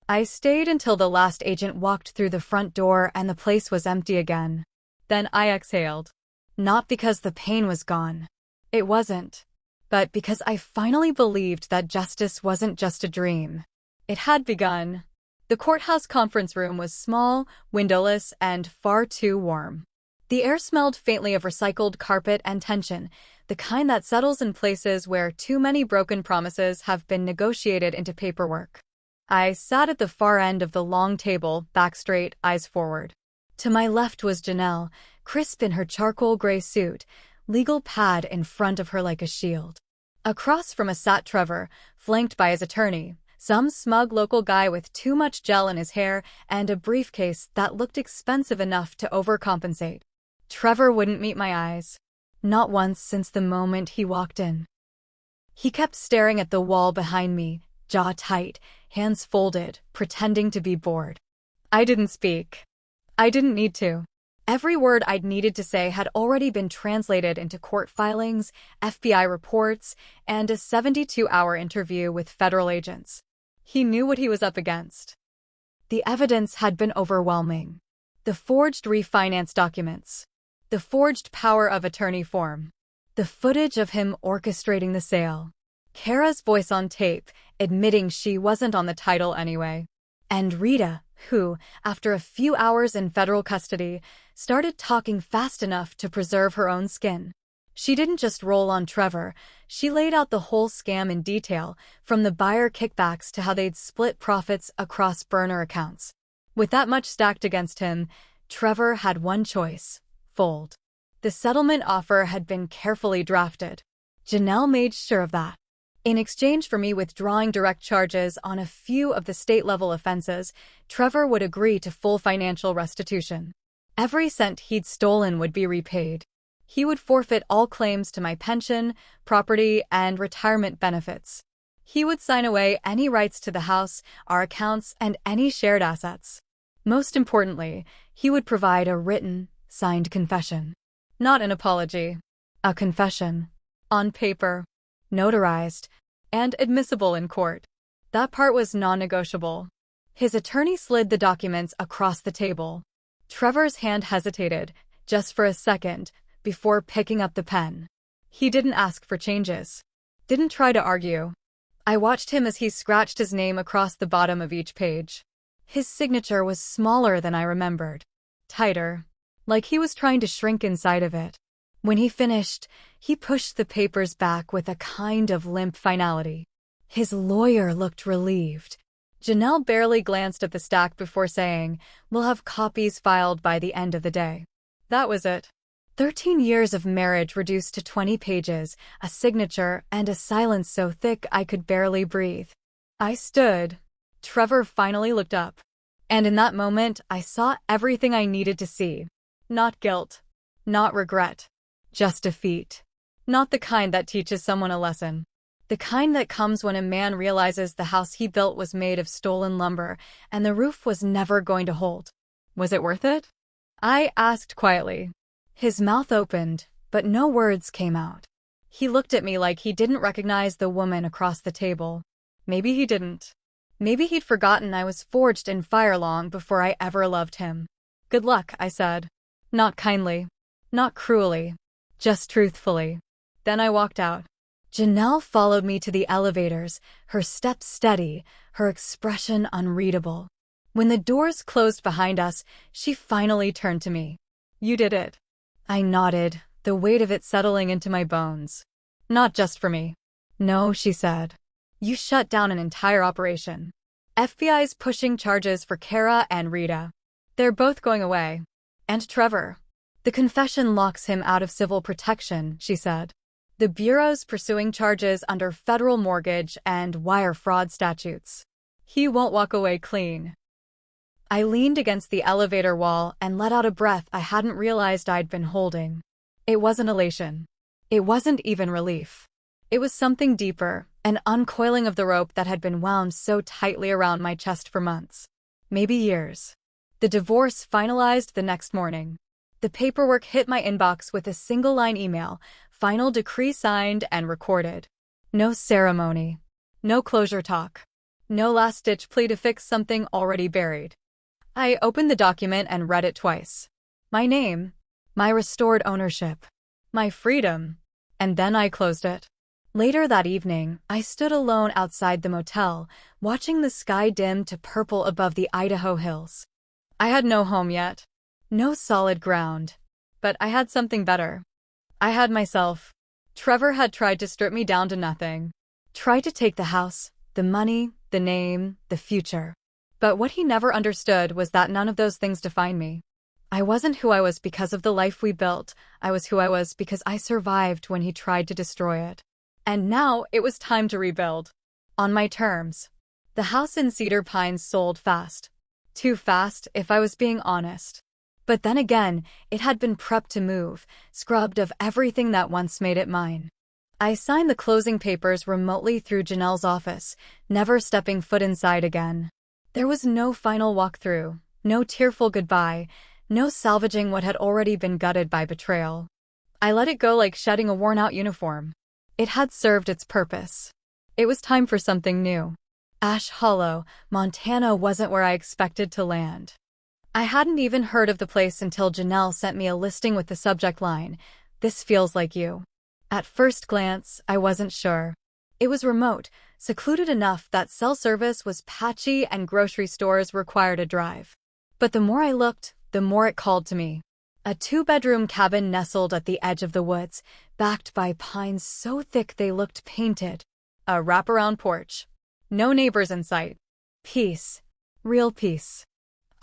I stayed until the last agent walked through the front door and the place was empty again. Then I exhaled. Not because the pain was gone. It wasn't. But because I finally believed that justice wasn't just a dream. It had begun. The courthouse conference room was small, windowless, and far too warm. The air smelled faintly of recycled carpet and tension, the kind that settles in places where too many broken promises have been negotiated into paperwork. I sat at the far end of the long table, back straight, eyes forward. To my left was Janelle, crisp in her charcoal gray suit, legal pad in front of her like a shield. Across from us sat Trevor, flanked by his attorney, some smug local guy with too much gel in his hair and a briefcase that looked expensive enough to overcompensate. Trevor wouldn't meet my eyes. Not once since the moment he walked in. He kept staring at the wall behind me, jaw tight, hands folded, pretending to be bored. I didn't speak. I didn't need to. Every word I'd needed to say had already been translated into court filings, FBI reports, and a 72-hour interview with federal agents. He knew what he was up against. The evidence had been overwhelming. The forged refinance documents. The forged power of attorney form. The footage of him orchestrating the sale. Kara's voice on tape, admitting she wasn't on the title anyway. And Rita, who, after a few hours in federal custody, started talking fast enough to preserve her own skin. She didn't just roll on Trevor, she laid out the whole scam in detail, from the buyer kickbacks to how they'd split profits across burner accounts. With that much stacked against him, Trevor had one choice: fold. The settlement offer had been carefully drafted. Janelle made sure of that. In exchange for me withdrawing direct charges on a few of the state-level offenses, Trevor would agree to full financial restitution. Every cent he'd stolen would be repaid. He would forfeit all claims to my pension, property, and retirement benefits. He would sign away any rights to the house, our accounts, and any shared assets. Most importantly, he would provide a written, signed confession. Not an apology. A confession. On paper. Notarized. And admissible in court. That part was non-negotiable. His attorney slid the documents across the table. Trevor's hand hesitated, just for a second, before picking up the pen. He didn't ask for changes. Didn't try to argue. I watched him as he scratched his name across the bottom of each page. His signature was smaller than I remembered. Tighter. Like he was trying to shrink inside of it. When he finished, he pushed the papers back with a kind of limp finality. His lawyer looked relieved. Janelle barely glanced at the stack before saying, "We'll have copies filed by the end of the day." That was it. 13 years of marriage reduced to 20 pages, a signature, and a silence so thick I could barely breathe. I stood. Trevor finally looked up. And in that moment, I saw everything I needed to see. Not guilt. Not regret. Just defeat. Not the kind that teaches someone a lesson. The kind that comes when a man realizes the house he built was made of stolen lumber, and the roof was never going to hold. Was it worth it? I asked quietly. His mouth opened, but no words came out. He looked at me like he didn't recognize the woman across the table. Maybe he didn't. Maybe he'd forgotten I was forged in fire long before I ever loved him. "Good luck," I said. Not kindly. Not cruelly. Just truthfully. Then I walked out. Janelle followed me to the elevators, her steps steady, her expression unreadable. When the doors closed behind us, she finally turned to me. "You did it." I nodded, the weight of it settling into my bones. "Not just for me." "No," she said. "You shut down an entire operation. FBI's pushing charges for Kara and Rita. They're both going away. And Trevor. The confession locks him out of civil protection," she said. "The Bureau's pursuing charges under federal mortgage and wire fraud statutes. He won't walk away clean." I leaned against the elevator wall and let out a breath I hadn't realized I'd been holding. It wasn't elation. It wasn't even relief. It was something deeper, an uncoiling of the rope that had been wound so tightly around my chest for months. Maybe years. The divorce finalized the next morning. The paperwork hit my inbox with a single-line email, final decree signed and recorded. No ceremony. No closure talk. No last-ditch plea to fix something already buried. I opened the document and read it twice. My name. My restored ownership. My freedom. And then I closed it. Later that evening, I stood alone outside the motel, watching the sky dim to purple above the Idaho hills. I had no home yet. No solid ground. But I had something better. I had myself. Trevor had tried to strip me down to nothing. Tried to take the house, the money, the name, the future. But what he never understood was that none of those things define me. I wasn't who I was because of the life we built. I was who I was because I survived when he tried to destroy it. And now it was time to rebuild. On my terms. The house in Cedar Pines sold fast. Too fast, if I was being honest. But then again, it had been prepped to move, scrubbed of everything that once made it mine. I signed the closing papers remotely through Janelle's office, never stepping foot inside again. There was no final walkthrough, no tearful goodbye, no salvaging what had already been gutted by betrayal. I let it go like shedding a worn-out uniform. It had served its purpose. It was time for something new. Ash Hollow, Montana wasn't where I expected to land. I hadn't even heard of the place until Janelle sent me a listing with the subject line, "This feels like you." At first glance, I wasn't sure. It was remote, secluded enough that cell service was patchy and grocery stores required a drive. But the more I looked, the more it called to me. A 2-bedroom cabin nestled at the edge of the woods, backed by pines so thick they looked painted. A wraparound porch. No neighbors in sight. Peace. Real peace.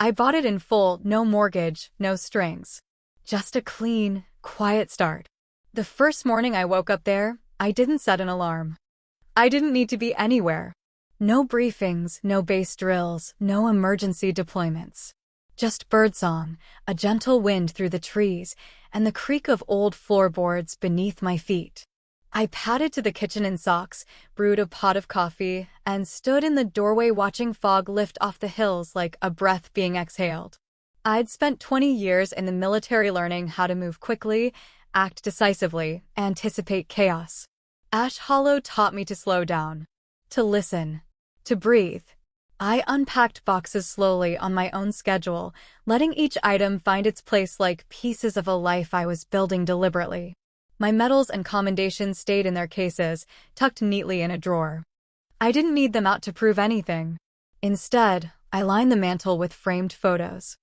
I bought it in full, no mortgage, no strings. Just a clean, quiet start. The first morning I woke up there, I didn't set an alarm. I didn't need to be anywhere. No briefings, no base drills, no emergency deployments. Just birdsong, a gentle wind through the trees, and the creak of old floorboards beneath my feet. I padded to the kitchen in socks, brewed a pot of coffee, and stood in the doorway watching fog lift off the hills like a breath being exhaled. I'd spent 20 years in the military learning how to move quickly, act decisively, anticipate chaos. Ash Hollow taught me to slow down, to listen, to breathe. I unpacked boxes slowly on my own schedule, letting each item find its place like pieces of a life I was building deliberately. My medals and commendations stayed in their cases, tucked neatly in a drawer. I didn't need them out to prove anything. Instead, I lined the mantel with framed photos.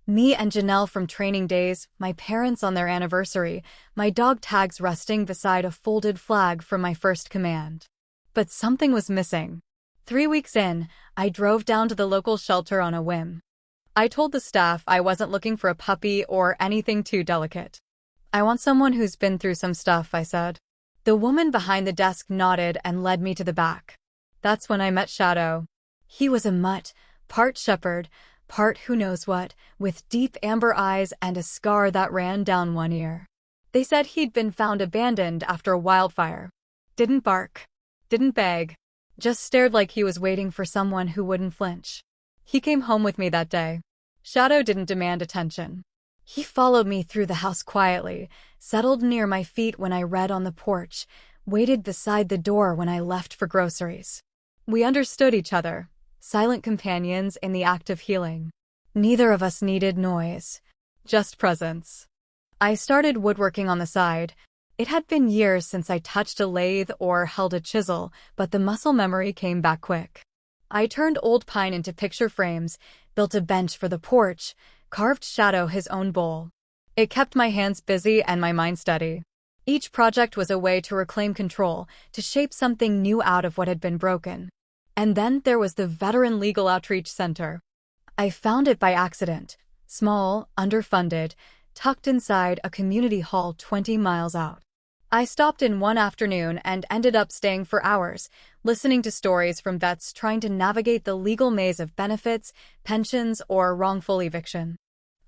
Me and Janelle from training days, my parents on their anniversary, my dog tags resting beside a folded flag from my first command. But something was missing. 3 weeks in, I drove down to the local shelter on a whim. I told the staff I wasn't looking for a puppy or anything too delicate. I want someone who's been through some stuff, I said. The woman behind the desk nodded and led me to the back. That's when I met Shadow. He was a mutt, part shepherd, part who knows what, with deep amber eyes and a scar that ran down one ear. They said he'd been found abandoned after a wildfire. Didn't bark. Didn't beg. Just stared like he was waiting for someone who wouldn't flinch. He came home with me that day. Shadow didn't demand attention. He followed me through the house quietly, settled near my feet when I read on the porch, waited beside the door when I left for groceries. We understood each other, silent companions in the act of healing. Neither of us needed noise, just presence. I started woodworking on the side. It had been years since I touched a lathe or held a chisel, but the muscle memory came back quick. I turned old pine into picture frames, built a bench for the porch, carved Shadow his own bowl. It kept my hands busy and my mind steady. Each project was a way to reclaim control, to shape something new out of what had been broken. And then there was the Veteran Legal Outreach Center. I found it by accident, small, underfunded, tucked inside a community hall 20 miles out. I stopped in one afternoon and ended up staying for hours, listening to stories from vets trying to navigate the legal maze of benefits, pensions, or wrongful eviction.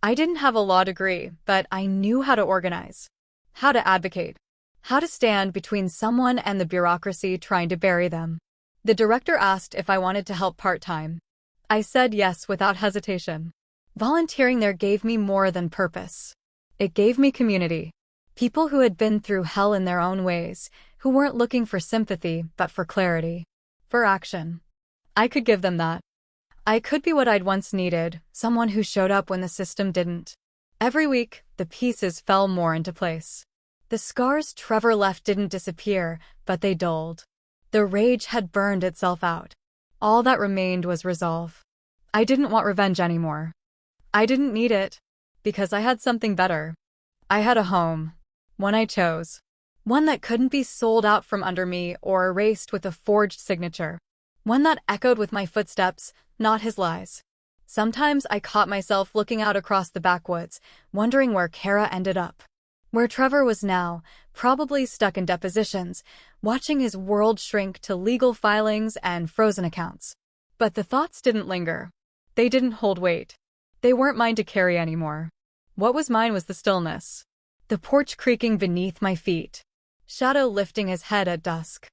I didn't have a law degree, but I knew how to organize, how to advocate, how to stand between someone and the bureaucracy trying to bury them. The director asked if I wanted to help part-time. I said yes without hesitation. Volunteering there gave me more than purpose. It gave me community. People who had been through hell in their own ways, who weren't looking for sympathy but for clarity, for action. I could give them that. I could be what I'd once needed, someone who showed up when the system didn't. Every week, the pieces fell more into place. The scars Trevor left didn't disappear, but they dulled. The rage had burned itself out. All that remained was resolve. I didn't want revenge anymore. I didn't need it, because I had something better. I had a home. One I chose. One that couldn't be sold out from under me or erased with a forged signature. One that echoed with my footsteps, not his lies. Sometimes I caught myself looking out across the backwoods, wondering where Kara ended up. Where Trevor was now, probably stuck in depositions, watching his world shrink to legal filings and frozen accounts. But the thoughts didn't linger. They didn't hold weight. They weren't mine to carry anymore. What was mine was the stillness. The porch creaking beneath my feet. Shadow lifting his head at dusk.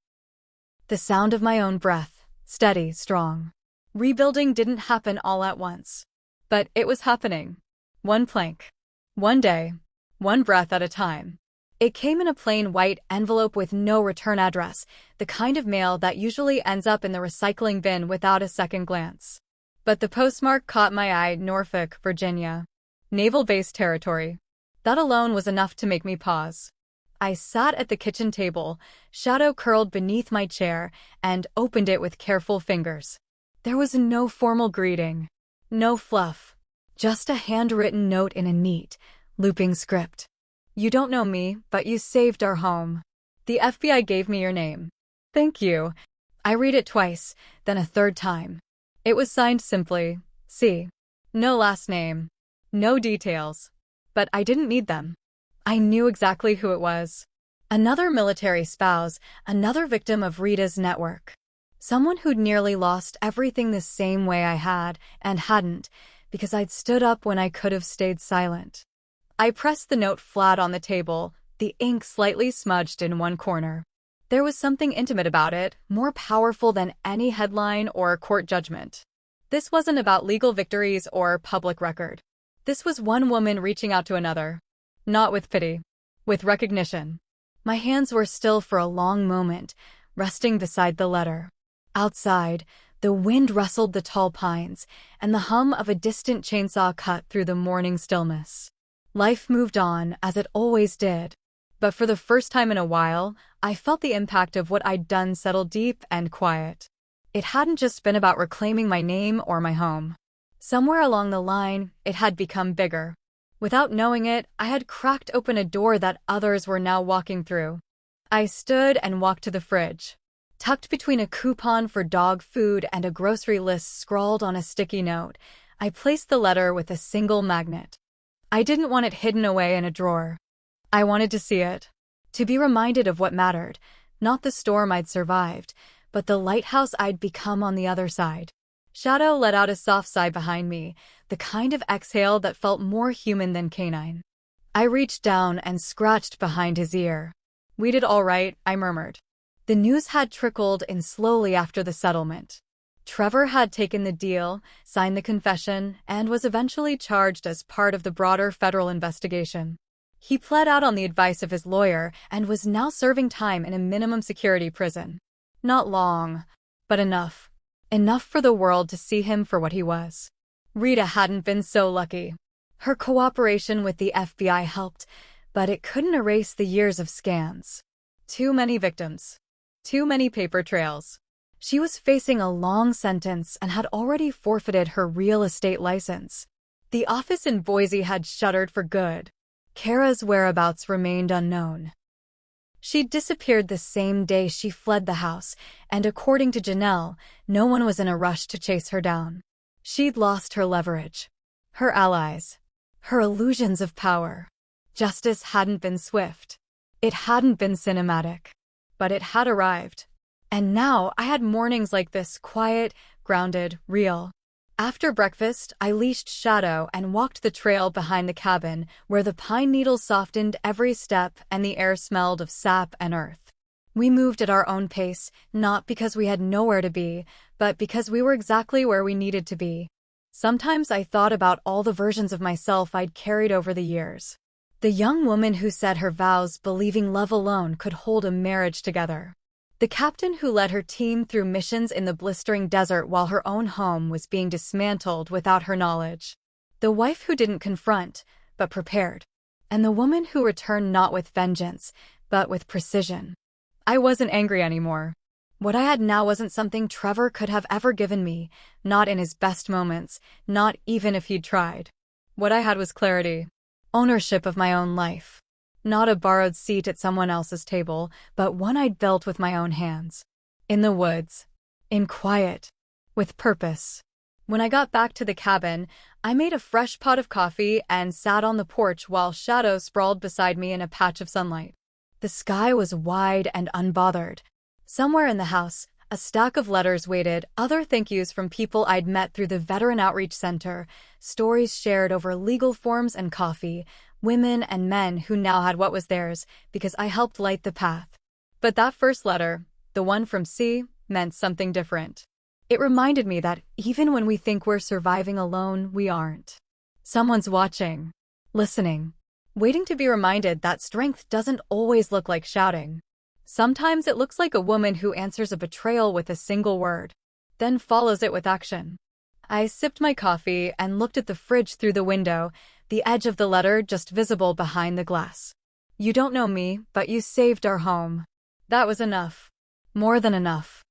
The sound of my own breath, steady, strong. Rebuilding didn't happen all at once. But it was happening. One plank. One day. One breath at a time. It came in a plain white envelope with no return address, the kind of mail that usually ends up in the recycling bin without a second glance. But the postmark caught my eye: Norfolk, Virginia. Naval base territory. That alone was enough to make me pause. I sat at the kitchen table, Shadow curled beneath my chair, and opened it with careful fingers. There was no formal greeting. No fluff. Just a handwritten note in a neat, looping script. You don't know me, but you saved our home. The FBI gave me your name. Thank you. I read it twice, then a third time. It was signed simply, C. No last name. No details. But I didn't need them. I knew exactly who it was. Another military spouse, another victim of Rita's network. Someone who'd nearly lost everything the same way I had, and hadn't, because I'd stood up when I could have stayed silent. I pressed the note flat on the table, the ink slightly smudged in one corner. There was something intimate about it, more powerful than any headline or court judgment. This wasn't about legal victories or public record. This was one woman reaching out to another. Not with pity. With recognition. My hands were still for a long moment, resting beside the letter. Outside, the wind rustled the tall pines, and the hum of a distant chainsaw cut through the morning stillness. Life moved on, as it always did. But for the first time in a while, I felt the impact of what I'd done settle deep and quiet. It hadn't just been about reclaiming my name or my home. Somewhere along the line, it had become bigger. Without knowing it, I had cracked open a door that others were now walking through. I stood and walked to the fridge. Tucked between a coupon for dog food and a grocery list scrawled on a sticky note, I placed the letter with a single magnet. I didn't want it hidden away in a drawer. I wanted to see it. To be reminded of what mattered, not the storm I'd survived, but the lighthouse I'd become on the other side. Shadow let out a soft sigh behind me, the kind of exhale that felt more human than canine. I reached down and scratched behind his ear. "We did all right," I murmured. The news had trickled in slowly after the settlement. Trevor had taken the deal, signed the confession, and was eventually charged as part of the broader federal investigation. He pled out on the advice of his lawyer and was now serving time in a minimum security prison. Not long, but enough. Enough for the world to see him for what he was. Rita hadn't been so lucky. Her cooperation with the FBI helped, but it couldn't erase the years of scams. Too many victims. Too many paper trails. She was facing a long sentence and had already forfeited her real estate license. The office in Boise had shuttered for good. Kara's whereabouts remained unknown. She'd disappeared the same day she fled the house, and according to Janelle, no one was in a rush to chase her down. She'd lost her leverage. Her allies. Her illusions of power. Justice hadn't been swift. It hadn't been cinematic. But it had arrived. And now I had mornings like this, quiet, grounded, real. After breakfast, I leashed Shadow and walked the trail behind the cabin, where the pine needles softened every step and the air smelled of sap and earth. We moved at our own pace, not because we had nowhere to be, but because we were exactly where we needed to be. Sometimes I thought about all the versions of myself I'd carried over the years. The young woman who said her vows believing love alone could hold a marriage together. The captain who led her team through missions in the blistering desert while her own home was being dismantled without her knowledge. The wife who didn't confront, but prepared. And the woman who returned not with vengeance, but with precision. I wasn't angry anymore. What I had now wasn't something Trevor could have ever given me, not in his best moments, not even if he'd tried. What I had was clarity. Ownership of my own life. Not a borrowed seat at someone else's table, but one I'd built with my own hands. In the woods. In quiet. With purpose. When I got back to the cabin, I made a fresh pot of coffee and sat on the porch while Shadow sprawled beside me in a patch of sunlight. The sky was wide and unbothered. Somewhere in the house, a stack of letters waited, other thank yous from people I'd met through the Veteran Outreach Center, stories shared over legal forms and coffee, women and men who now had what was theirs because I helped light the path. But that first letter, the one from C, meant something different. It reminded me that even when we think we're surviving alone, we aren't. Someone's watching, listening, waiting to be reminded that strength doesn't always look like shouting. Sometimes it looks like a woman who answers a betrayal with a single word, then follows it with action. I sipped my coffee and looked at the fridge through the window, the edge of the letter just visible behind the glass. "You don't know me, but you saved our home." That was enough. More than enough.